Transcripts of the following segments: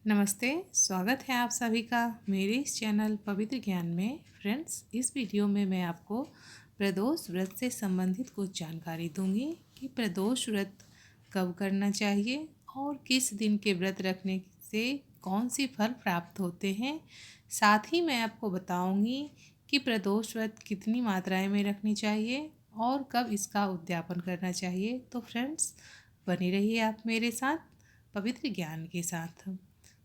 नमस्ते। स्वागत है आप सभी का मेरे इस चैनल पवित्र ज्ञान में। फ्रेंड्स, इस वीडियो में मैं आपको प्रदोष व्रत से संबंधित कुछ जानकारी दूंगी कि प्रदोष व्रत कब करना चाहिए और किस दिन के व्रत रखने से कौन सी फल प्राप्त होते हैं। साथ ही मैं आपको बताऊंगी कि प्रदोष व्रत कितनी मात्राएं में रखनी चाहिए और कब इसका उद्यापन करना चाहिए। तो फ्रेंड्स, बने रहिए आप मेरे साथ पवित्र ज्ञान के साथ।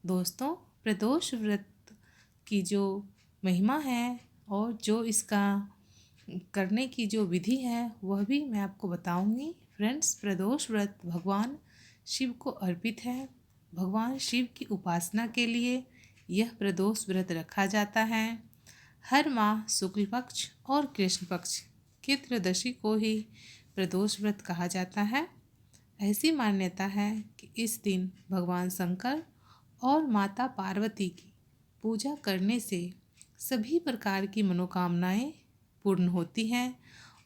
दोस्तों, प्रदोष व्रत की जो महिमा है और जो इसका करने की जो विधि है वह भी मैं आपको बताऊंगी। फ्रेंड्स, प्रदोष व्रत भगवान शिव को अर्पित है। भगवान शिव की उपासना के लिए यह प्रदोष व्रत रखा जाता है। हर माह शुक्ल पक्ष और कृष्ण पक्ष की त्रयोदशी को ही प्रदोष व्रत कहा जाता है। ऐसी मान्यता है कि इस दिन भगवान शंकर और माता पार्वती की पूजा करने से सभी प्रकार की मनोकामनाएं पूर्ण होती हैं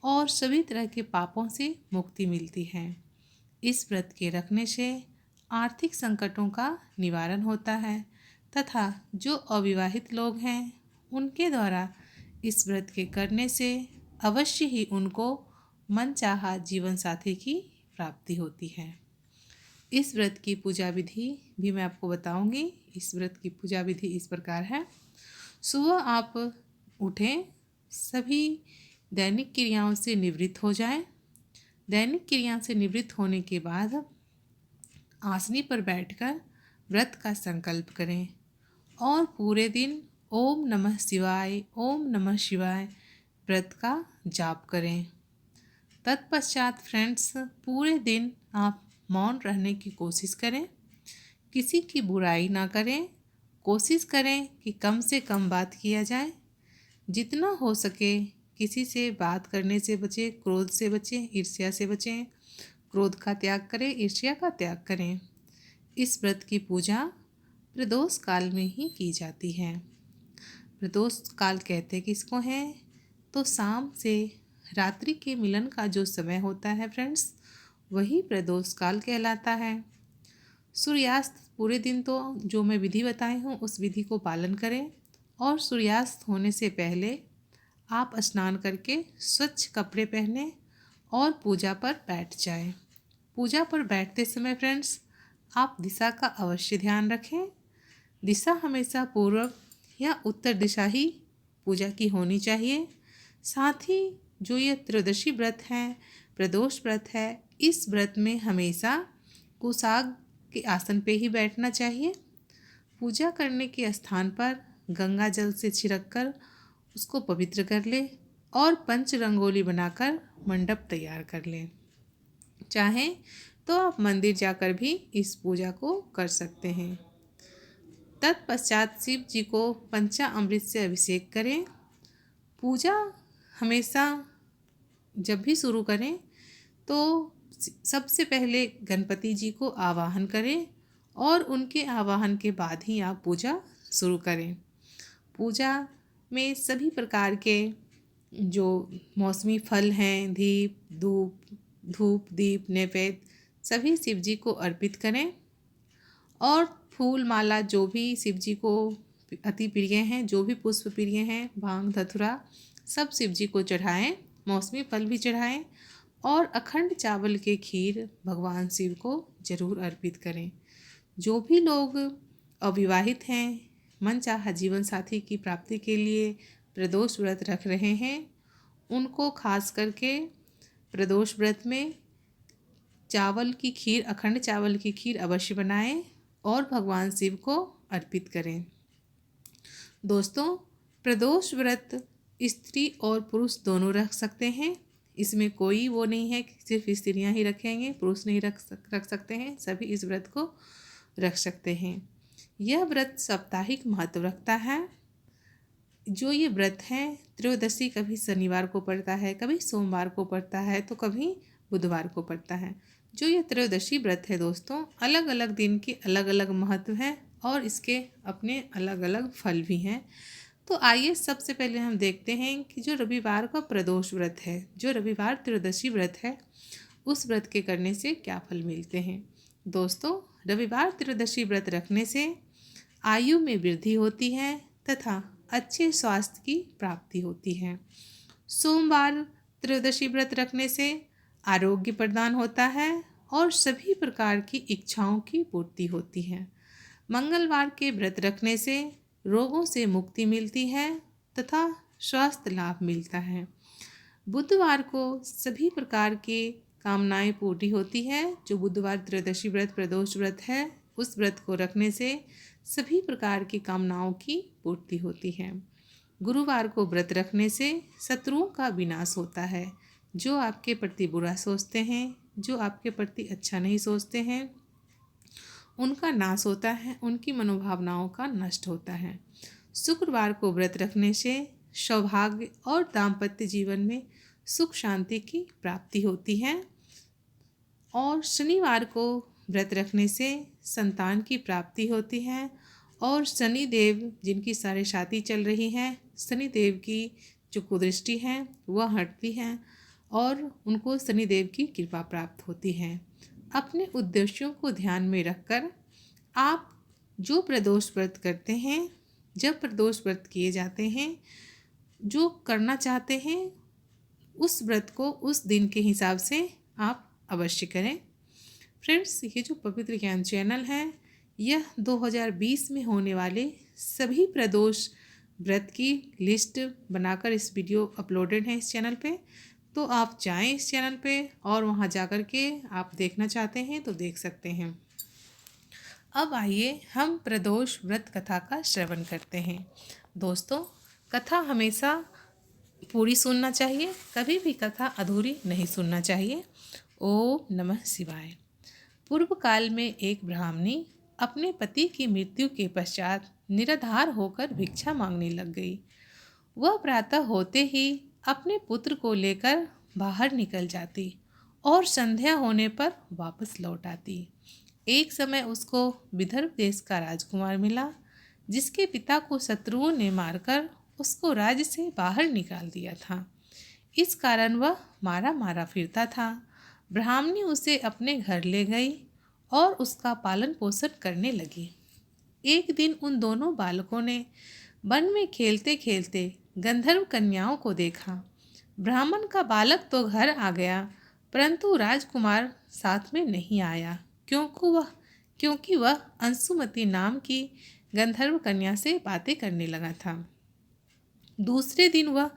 और सभी तरह के पापों से मुक्ति मिलती है। इस व्रत के रखने से आर्थिक संकटों का निवारण होता है तथा जो अविवाहित लोग हैं उनके द्वारा इस व्रत के करने से अवश्य ही उनको मनचाहा जीवन साथी की प्राप्ति होती है। इस व्रत की पूजा विधि भी मैं आपको बताऊंगी। इस व्रत की पूजा विधि इस प्रकार है। सुबह आप उठें, सभी दैनिक क्रियाओं से निवृत्त हो जाएं। दैनिक क्रिया से निवृत्त होने के बाद आसनी पर बैठकर व्रत का संकल्प करें और पूरे दिन ओम नमः शिवाय ओम नमः शिवाय व्रत का जाप करें। तत्पश्चात फ्रेंड्स, पूरे दिन आप मौन रहने की कोशिश करें, किसी की बुराई ना करें। कोशिश करें कि कम से कम बात किया जाए। जितना हो सके किसी से बात करने से बचें, क्रोध से बचें, ईर्ष्या से बचें। क्रोध का त्याग करें, ईर्ष्या का त्याग करें। इस व्रत की पूजा प्रदोष काल में ही की जाती है। प्रदोष काल कहते किसको हैं? तो शाम से रात्रि के मिलन का जो समय होता है फ्रेंड्स, वही प्रदोष काल कहलाता है। सूर्यास्त पूरे दिन तो जो मैं विधि बताई हूँ उस विधि को पालन करें और सूर्यास्त होने से पहले आप स्नान करके स्वच्छ कपड़े पहने और पूजा पर बैठ जाएं। पूजा पर बैठते समय फ्रेंड्स, आप दिशा का अवश्य ध्यान रखें। दिशा हमेशा पूर्व या उत्तर दिशा ही पूजा की होनी चाहिए। साथ ही जो ये त्रयोदशी व्रत है, प्रदोष व्रत है, इस व्रत में हमेशा कुशाग्र के आसन पे ही बैठना चाहिए। पूजा करने के स्थान पर गंगा जल से छिड़क कर उसको पवित्र कर ले और पंच रंगोली बनाकर मंडप तैयार कर लें। चाहें तो आप मंदिर जाकर भी इस पूजा को कर सकते हैं। तत्पश्चात शिव जी को पंचामृत से अभिषेक करें। पूजा हमेशा जब भी शुरू करें तो सबसे पहले गणपति जी को आवाहन करें और उनके आवाहन के बाद ही आप पूजा शुरू करें। पूजा में सभी प्रकार के जो मौसमी फल हैं, धूप दीप नैवेद्य सभी शिव जी को अर्पित करें और फूल माला जो भी शिव जी को अति प्रिय हैं, जो भी पुष्प प्रिय हैं, भांग धतूरा सब शिव जी को चढ़ाएं। मौसमी फल भी चढ़ाएं और अखंड चावल के खीर भगवान शिव को जरूर अर्पित करें। जो भी लोग अविवाहित हैं, मनचाहा जीवन साथी की प्राप्ति के लिए प्रदोष व्रत रख रहे हैं, उनको खास करके प्रदोष व्रत में चावल की खीर, अखंड चावल की खीर अवश्य बनाएं और भगवान शिव को अर्पित करें। दोस्तों, प्रदोष व्रत स्त्री और पुरुष दोनों रख सकते हैं। इसमें कोई वो नहीं है कि सिर्फ स्त्रियां ही रखेंगे, पुरुष नहीं रख सकते हैं। सभी इस व्रत को रख सकते हैं। यह व्रत साप्ताहिक महत्व रखता है। जो ये व्रत है, त्रयोदशी कभी शनिवार को पड़ता है, कभी सोमवार को पड़ता है, तो कभी बुधवार को पड़ता है। जो ये त्रयोदशी व्रत है दोस्तों, अलग अलग दिन के अलग अलग महत्व हैं और इसके अपने अलग अलग फल भी हैं। तो आइए सबसे पहले हम देखते हैं कि जो रविवार का प्रदोष व्रत है, जो रविवार त्रयोदशी व्रत है, उस व्रत के करने से क्या फल मिलते हैं। दोस्तों, रविवार त्रयोदशी व्रत रखने से आयु में वृद्धि होती है तथा अच्छे स्वास्थ्य की प्राप्ति होती है। सोमवार त्रयोदशी व्रत रखने से आरोग्य प्रदान होता है और सभी प्रकार की इच्छाओं की पूर्ति होती है। मंगलवार के व्रत रखने से रोगों से मुक्ति मिलती है तथा स्वास्थ्य लाभ मिलता है। बुधवार को सभी प्रकार के कामनाएं पूरी होती है। जो बुधवार त्रयोदशी व्रत प्रदोष व्रत है, उस व्रत को रखने से सभी प्रकार की कामनाओं की पूर्ति होती है। गुरुवार को व्रत रखने से शत्रुओं का विनाश होता है। जो आपके प्रति बुरा सोचते हैं, जो आपके प्रति अच्छा नहीं सोचते हैं, उनका नाश होता है, उनकी मनोभावनाओं का नष्ट होता है। शुक्रवार को व्रत रखने से सौभाग्य और दाम्पत्य जीवन में सुख शांति की प्राप्ति होती है। और शनिवार को व्रत रखने से संतान की प्राप्ति होती है और शनिदेव जिनकी साढ़े साती चल रही है, शनिदेव की जो कुदृष्टि है वह हटती है और उनको शनिदेव की कृपा प्राप्त होती है। अपने उद्देश्यों को ध्यान में रखकर आप जो प्रदोष व्रत करते हैं, जब प्रदोष व्रत किए जाते हैं, जो करना चाहते हैं उस व्रत को उस दिन के हिसाब से आप अवश्य करें। फ्रेंड्स, ये जो पवित्र ज्ञान चैनल है, यह 2020 में होने वाले सभी प्रदोष व्रत की लिस्ट बनाकर इस वीडियो अपलोडेड है इस चैनल पे। तो आप जाएं इस चैनल पे और वहां जाकर के आप देखना चाहते हैं तो देख सकते हैं। अब आइए हम प्रदोष व्रत कथा का श्रवण करते हैं। दोस्तों, कथा हमेशा पूरी सुनना चाहिए, कभी भी कथा अधूरी नहीं सुनना चाहिए। ओम नमः शिवाय। पूर्व काल में एक ब्राह्मणी अपने पति की मृत्यु के पश्चात निराधार होकर भिक्षा मांगने लग गई। वह प्रातः होते ही अपने पुत्र को लेकर बाहर निकल जाती और संध्या होने पर वापस लौट आती। एक समय उसको विदर्भ देश का राजकुमार मिला, जिसके पिता को शत्रुओं ने मारकर उसको राज्य से बाहर निकाल दिया था। इस कारण वह मारा मारा फिरता था। ब्राह्मणी उसे अपने घर ले गई और उसका पालन पोषण करने लगी। एक दिन उन दोनों बालकों ने वन में खेलते खेलते गंधर्व कन्याओं को देखा। ब्राह्मण का बालक तो घर आ गया, परंतु राजकुमार साथ में नहीं आया, क्योंकि वह अंशुमती नाम की गंधर्व कन्या से बातें करने लगा था। दूसरे दिन वह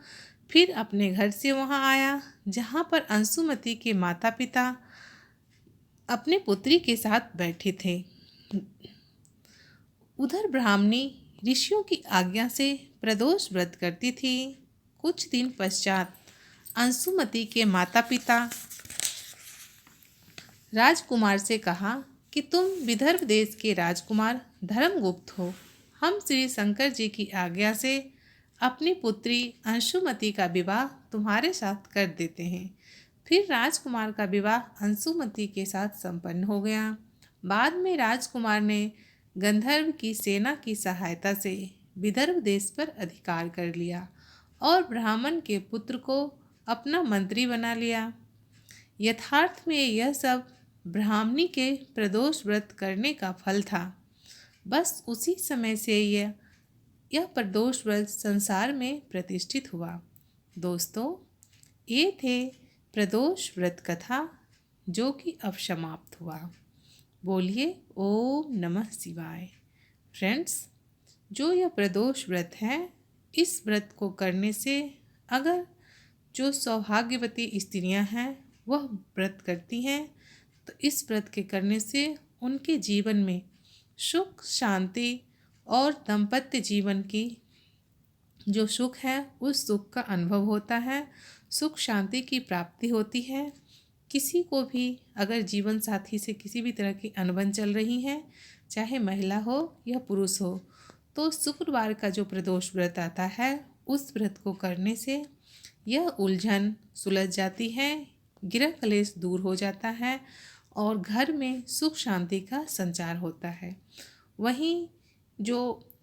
फिर अपने घर से वहां आया, जहां पर अंशुमती के माता पिता अपने पुत्री के साथ बैठे थे। उधर ब्राह्मणी ऋषियों की आज्ञा से प्रदोष व्रत करती थी। कुछ दिन पश्चात अंशुमती के माता पिता राजकुमार से कहा कि तुम विदर्भ देश के राजकुमार धर्मगुप्त हो। हम श्री शंकर जी की आज्ञा से अपनी पुत्री अंशुमती का विवाह तुम्हारे साथ कर देते हैं। फिर राजकुमार का विवाह अंशुमती के साथ संपन्न हो गया। बाद में राजकुमार ने गंधर्व की सेना की सहायता से विदर्भ देश पर अधिकार कर लिया और ब्राह्मण के पुत्र को अपना मंत्री बना लिया। यथार्थ में यह सब ब्राह्मणी के प्रदोष व्रत करने का फल था। बस उसी समय से यह प्रदोष व्रत संसार में प्रतिष्ठित हुआ। दोस्तों, ये थे प्रदोष व्रत कथा, जो कि अब समाप्त हुआ। बोलिए ओम नमः शिवाय। फ्रेंड्स, जो यह प्रदोष व्रत है, इस व्रत को करने से अगर जो सौभाग्यवती स्त्रियां हैं वह व्रत करती हैं, तो इस व्रत के करने से उनके जीवन में सुख शांति और दाम्पत्य जीवन की जो सुख है उस सुख का अनुभव होता है, सुख शांति की प्राप्ति होती है। किसी को भी अगर जीवन साथी से किसी भी तरह की अनबन चल रही है, चाहे महिला हो या पुरुष हो, तो शुक्रवार का जो प्रदोष व्रत आता है उस व्रत को करने से यह उलझन सुलझ जाती है, गृह कलेश दूर हो जाता है और घर में सुख शांति का संचार होता है। वहीं जो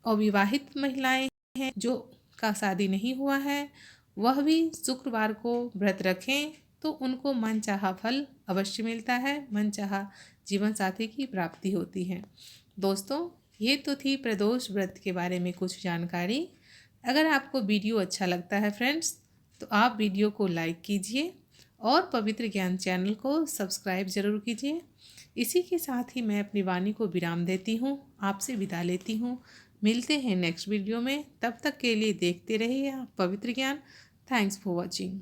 अविवाहित महिलाएं हैं, जो का शादी नहीं हुआ है, वह भी शुक्रवार को व्रत रखें तो उनको मनचाहा फल अवश्य मिलता है, मनचाहा जीवन साथी की प्राप्ति होती है। दोस्तों, ये तो थी प्रदोष व्रत के बारे में कुछ जानकारी। अगर आपको वीडियो अच्छा लगता है फ्रेंड्स, तो आप वीडियो को लाइक कीजिए और पवित्र ज्ञान चैनल को सब्सक्राइब ज़रूर कीजिए। इसी के साथ ही मैं अपनी वाणी को विराम देती हूँ, आपसे विदा लेती हूँ। मिलते हैं नेक्स्ट वीडियो में, तब तक के लिए देखते रहिए आप पवित्र ज्ञान। Thanks for watching.